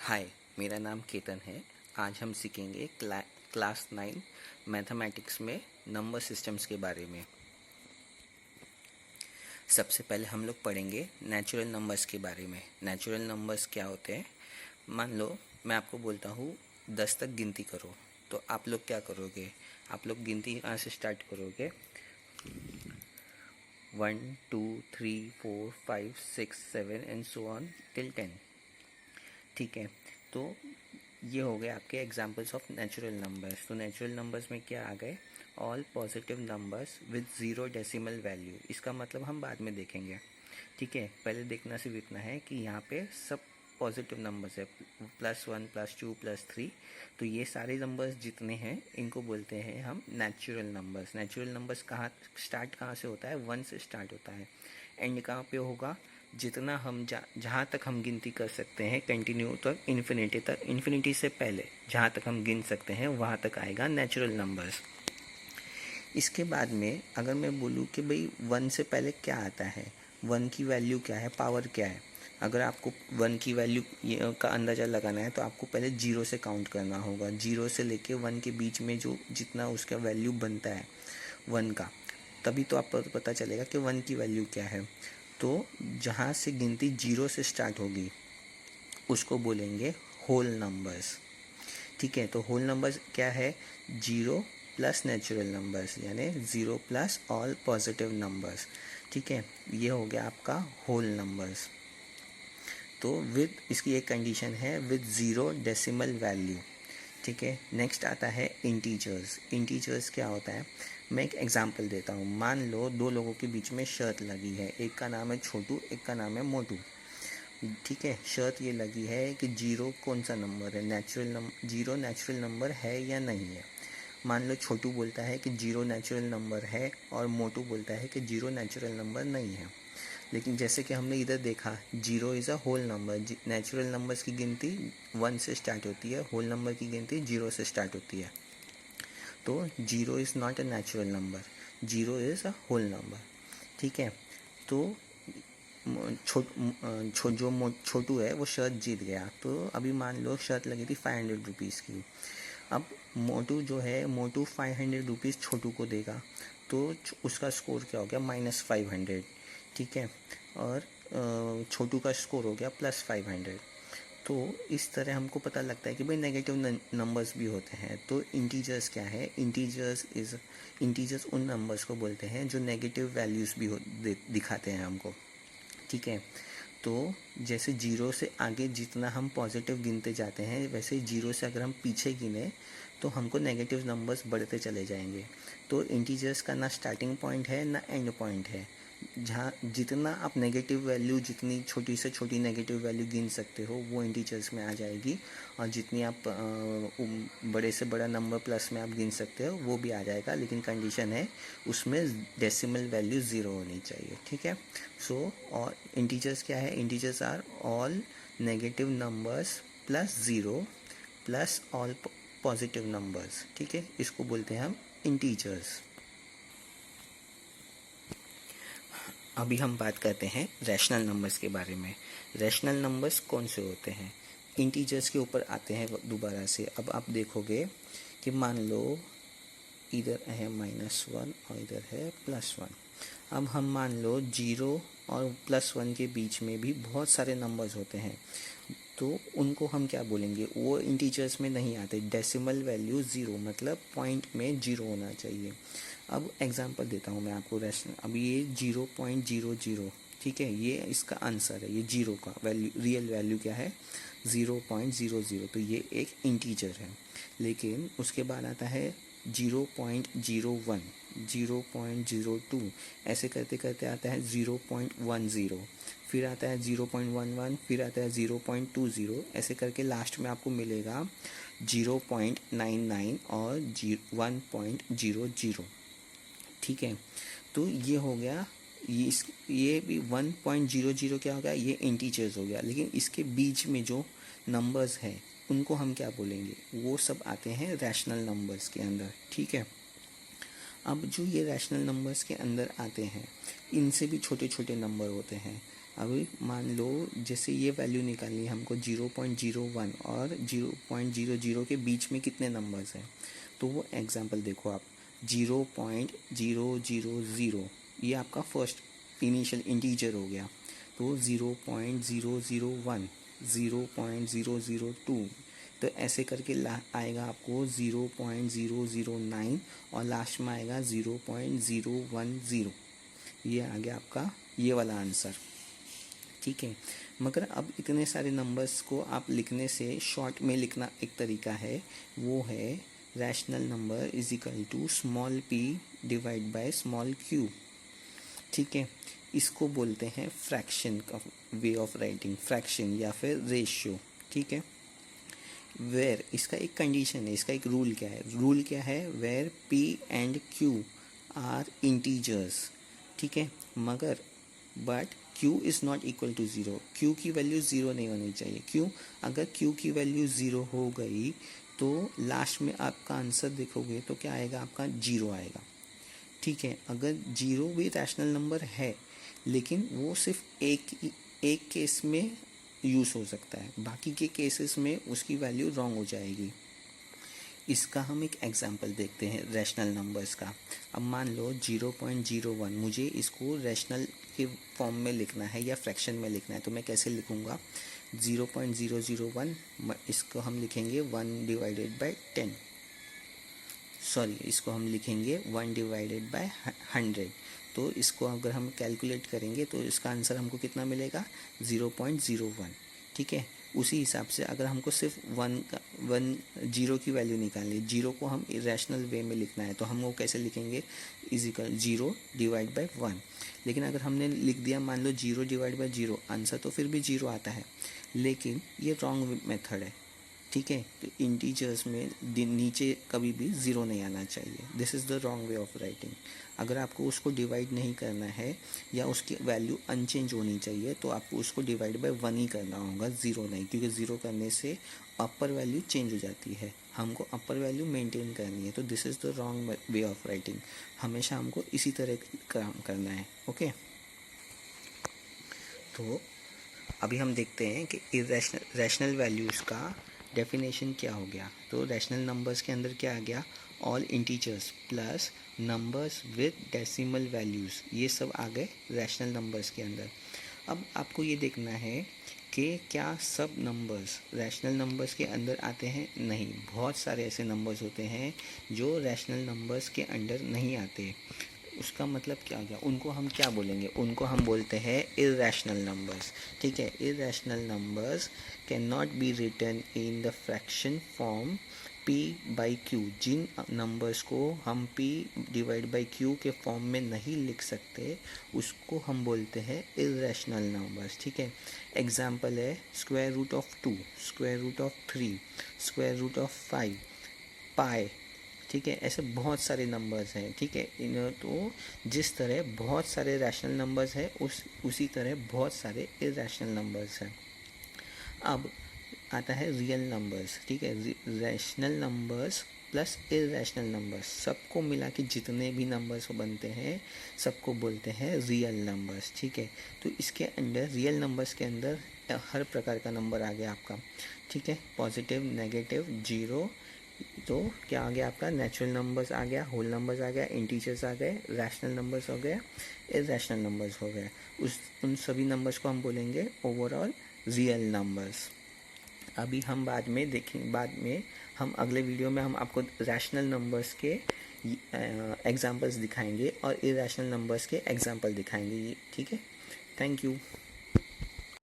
हाय, मेरा नाम केतन है। आज हम सीखेंगे क्लास 9 मैथमेटिक्स में नंबर सिस्टम्स के बारे में। सबसे पहले हम लोग पढ़ेंगे नेचुरल नंबर्स के बारे में। नेचुरल नंबर्स क्या होते हैं? मान लो मैं आपको बोलता हूँ 10 तक गिनती करो, तो आप लोग क्या करोगे? आप लोग गिनती यहाँ से स्टार्ट करोगे 1 2 3 4 5 6 7 एंड सो ऑन टिल 10। ठीक है, तो ये हो गए आपके एग्जाम्पल्स ऑफ नेचुरल नंबर्स। तो नेचुरल नंबर्स में क्या आ गए? All positive numbers with zero decimal value. इसका मतलब हम बाद में देखेंगे। ठीक है, पहले देखना सिर्फ इतना है कि यहाँ पे सब पॉजिटिव नंबर्स है, +1 +2 +3। तो ये सारे नंबर्स जितने हैं इनको बोलते हैं हम नेचुरल नंबर्स। नेचुरल नंबर्स कहाँ से होता है? 1 से स्टार्ट होता है। एंड कहाँ पे होगा? जितना हम जहाँ तक हम गिनती कर सकते हैं कंटिन्यू तक, इन्फिनिटी से पहले जहाँ तक हम गिन सकते हैं वहाँ तक आएगा नेचुरल नंबर्स। इसके बाद में अगर मैं बोलूँ कि भाई 1 से पहले क्या आता है, 1 की वैल्यू क्या है, पावर क्या है। अगर आपको 1 की वैल्यू का अंदाज़ा लगाना है तो आपको पहले 0 से काउंट करना होगा। 0 से लेके 1 के बीच में जो जितना उसका वैल्यू बनता है 1 का, तभी तो आपको पता चलेगा कि 1 की वैल्यू क्या है। तो जहाँ से गिनती 0 से स्टार्ट होगी उसको बोलेंगे होल नंबर्स। ठीक है, तो होल नंबर्स क्या है? 0 प्लस नेचुरल नंबर्स, यानी 0 प्लस ऑल पॉजिटिव नंबर्स। ठीक है, ये हो गया आपका होल नंबर्स। तो विद इसकी एक कंडीशन है विद ज़ीरो डेसिमल वैल्यू। ठीक है, नेक्स्ट आता है इंटीजर्स। इंटीजर्स क्या होता है? मैं एक एग्जांपल देता हूँ। मान लो दो लोगों के बीच में शर्त लगी है, एक का नाम है छोटू, एक का नाम है मोटू। ठीक है, शर्त ये लगी है कि 0 कौन सा नंबर है, नेचुरल नंबर 0 नेचुरल नंबर है या नहीं है। मान लो छोटू बोलता है कि 0 नेचुरल नंबर है और मोटू बोलता है कि 0 नेचुरल नंबर नहीं है। लेकिन जैसे कि हमने इधर देखा 0 is a whole number. Natural numbers की गिनती 1 से स्टार्ट होती है, होल नंबर की गिनती 0 से स्टार्ट होती है। तो 0 is not a natural number, 0 is a whole number. ठीक है, तो छोटू है वो शर्त जीत गया। तो अभी मान लो शर्त लगी थी 500 रुपीज़ की। अब मोटू जो है, मोटू 500 रुपीज़ छोटू को देगा, तो उसका स्कोर क्या हो गया? -500। ठीक है, और छोटू का स्कोर हो गया +500। तो इस तरह हमको पता लगता है कि भाई नेगेटिव नंबर्स भी होते हैं। तो इंटीजर्स क्या है? इंटीजर्स उन नंबर्स को बोलते हैं जो नेगेटिव वैल्यूज़ भी दिखाते हैं हमको। ठीक है, तो जैसे 0 से आगे जितना हम पॉजिटिव गिनते जाते हैं, वैसे 0 से अगर हम पीछे गिने तो हमको नेगेटिव नंबर्स बढ़ते चले जाएंगे। तो इंटीजर्स का ना स्टार्टिंग पॉइंट है ना एंड पॉइंट है। जहाँ जितना आप नेगेटिव वैल्यू, जितनी छोटी से छोटी नेगेटिव वैल्यू गिन सकते हो वो इंटीजर्स में आ जाएगी, और जितनी आप बड़े से बड़ा नंबर प्लस में आप गिन सकते हो वो भी आ जाएगा। लेकिन कंडीशन है उसमें डेसिमल वैल्यू 0 होनी चाहिए। ठीक है, सो और इंटीजर्स क्या है? Integers are all negative numbers plus 0 plus all positive numbers. ठीक है, इसको बोलते हैं हम इंटीजर्स। अभी हम बात करते हैं रैशनल नंबर्स के बारे में। रैशनल नंबर्स कौन से होते हैं? इंटीजर्स के ऊपर आते हैं दोबारा से। अब आप देखोगे कि मान लो इधर है -1 और इधर है +1। अब हम मान लो 0 और +1 के बीच में भी बहुत सारे नंबर्स होते हैं, तो उनको हम क्या बोलेंगे? वो इंटीजर्स में नहीं आते। डेसिमल वैल्यू 0, मतलब पॉइंट में 0 होना चाहिए। अब एग्जांपल देता हूँ मैं आपको रैशनल। अब ये 0.00, ठीक है, ये इसका आंसर है। ये 0 का वैल्यू, रियल वैल्यू क्या है? 0.00। तो ये एक इंटीजर है। लेकिन उसके बाद आता है 0.01, 0.02, ऐसे करते करते आता है 0.10, फिर आता है 0.11, फिर आता है 0.20, ऐसे करके लास्ट में आपको मिलेगा 0.99 और 1.00। ठीक है, तो ये हो गया। ये भी 1.00 क्या हो गया? ये इंटीजर्स हो गया। लेकिन इसके बीच में जो नंबर्स हैं उनको हम क्या बोलेंगे? वो सब आते हैं रैशनल नंबर्स के अंदर। ठीक है, अब जो ये रैशनल नंबर्स के अंदर आते हैं इनसे भी छोटे छोटे नंबर होते हैं। अभी मान लो जैसे ये वैल्यू निकालनी है हमको 0.01 और 0.00 के बीच में कितने नंबर्स हैं, तो वो एग्जांपल देखो आप, 0.000 ये आपका फर्स्ट इनिशियल इंटीजर हो गया, तो 0.001, 0.002, तो ऐसे करके आएगा आपको 0.009 और लास्ट में आएगा 0.010। ये आ गया आपका ये वाला आंसर, ठीक है। मगर अब इतने सारे नंबर्स को आप लिखने से शॉर्ट में लिखना एक तरीका है, वो है rational number is equal to small p divide by small q, ठीक है। इसको बोलते हैं फ्रैक्शन का वे ऑफ राइटिंग, फ्रैक्शन या फिर रेशियो, ठीक है। वेयर इसका एक कंडीशन है, इसका एक रूल क्या है, रूल क्या है, where p and q are integers, ठीक है। मगर but q is not equal to zero, q की वैल्यू ज़ीरो नहीं होनी चाहिए। क्यों? अगर q की वैल्यू ज़ीरो हो गई तो लास्ट में आपका आंसर देखोगे तो क्या आएगा, आपका जीरो आएगा, ठीक है। अगर जीरो भी रैशनल नंबर है लेकिन वो सिर्फ एक केस में यूज़ हो सकता है, बाकी के केसेस में उसकी वैल्यू रॉन्ग हो जाएगी। इसका हम एक एग्जांपल देखते हैं रैशनल नंबर्स का। अब मान लो 0.01, मुझे इसको रैशनल के फॉर्म में लिखना है या फ्रैक्शन में लिखना है, तो मैं कैसे लिखूँगा, 0.001 इसको हम लिखेंगे 1 डिवाइडेड बाय 10, सॉरी इसको हम लिखेंगे 1 डिवाइडेड बाय 100। तो इसको अगर हम कैलकुलेट करेंगे तो इसका आंसर हमको कितना मिलेगा, 0.01, ठीक है। उसी हिसाब से अगर हमको सिर्फ जीरो की वैल्यू निकालनी है, जीरो को हम इरेशनल वे में लिखना है, तो हम वो कैसे लिखेंगे, इजिकल 0 डिवाइड बाय 1। लेकिन अगर हमने लिख दिया मान लो 0 डिवाइड बाय 0, आंसर तो फिर भी 0 आता है, लेकिन ये रॉन्ग मेथड है, ठीक है। तो इंटीजर्स में नीचे कभी भी ज़ीरो नहीं आना चाहिए, this is the wrong way of writing. अगर आपको उसको डिवाइड नहीं करना है या उसकी वैल्यू अनचेंज होनी चाहिए तो आपको उसको डिवाइड बाय 1 ही करना होगा, ज़ीरो नहीं, क्योंकि ज़ीरो करने से अपर वैल्यू चेंज हो जाती है, हमको अपर वैल्यू मेंटेन करनी है, तो this is the wrong way of writing. हमेशा हमको इसी तरह काम करना है, ओके। तो अभी हम देखते हैं कि रैशनल वैल्यूज़ का डेफिनेशन क्या हो गया। तो रैशनल नंबर्स के अंदर क्या आ गया, all integers plus numbers with decimal values, ये सब आ गए रैशनल नंबर्स के अंदर। अब आपको ये देखना है कि क्या सब नंबर्स रैशनल नंबर्स के अंदर आते हैं, नहीं, बहुत सारे ऐसे नंबर्स होते हैं जो रैशनल नंबर्स के अंदर नहीं आते। उसका मतलब क्या हो गया, उनको हम क्या बोलेंगे, उनको हम बोलते हैं इर्रेशनल नंबर्स, ठीक है। Irrational numbers can not be written in the fraction form p by q, जिन नंबर्स को हम p डिवाइड बाई q के फॉर्म में नहीं लिख सकते उसको हम बोलते हैं इर्रेशनल नंबर्स, ठीक है। एग्जाम्पल है square root of 2, square root of 3, square root of 5, pi, ठीक है। ऐसे बहुत सारे नंबर्स हैं, ठीक है। इन तो जिस तरह बहुत सारे रैशनल नंबर्स हैं उसी तरह बहुत सारे इर्रेशनल नंबर्स हैं। अब आता है रियल नंबर्स, ठीक है। Rational numbers plus irrational numbers, सबको मिला के जितने भी नंबर्स बनते हैं सबको बोलते हैं रियल नंबर्स, ठीक है। तो इसके अंदर रियल नंबर्स के अंदर हर प्रकार का नंबर आ गया आपका, ठीक है। पॉजिटिव, नेगेटिव, जीरो, तो क्या आ गया आपका, नेचुरल नंबर्स आ गया, होल नंबर्स आ गया, इंटीजर्स आ गए, रैशनल नंबर्स हो गए, इर्रेशनल नंबर्स हो गए। उन सभी नंबर्स को हम बोलेंगे ओवरऑल रियल नंबर्स। अभी हम बाद में हम अगले वीडियो में हम आपको रैशनल नंबर्स के एग्जांपल्स दिखाएंगे और इर्रेशनल नंबर्स के एग्जांपल दिखाएंगे, ठीक है। Thank you.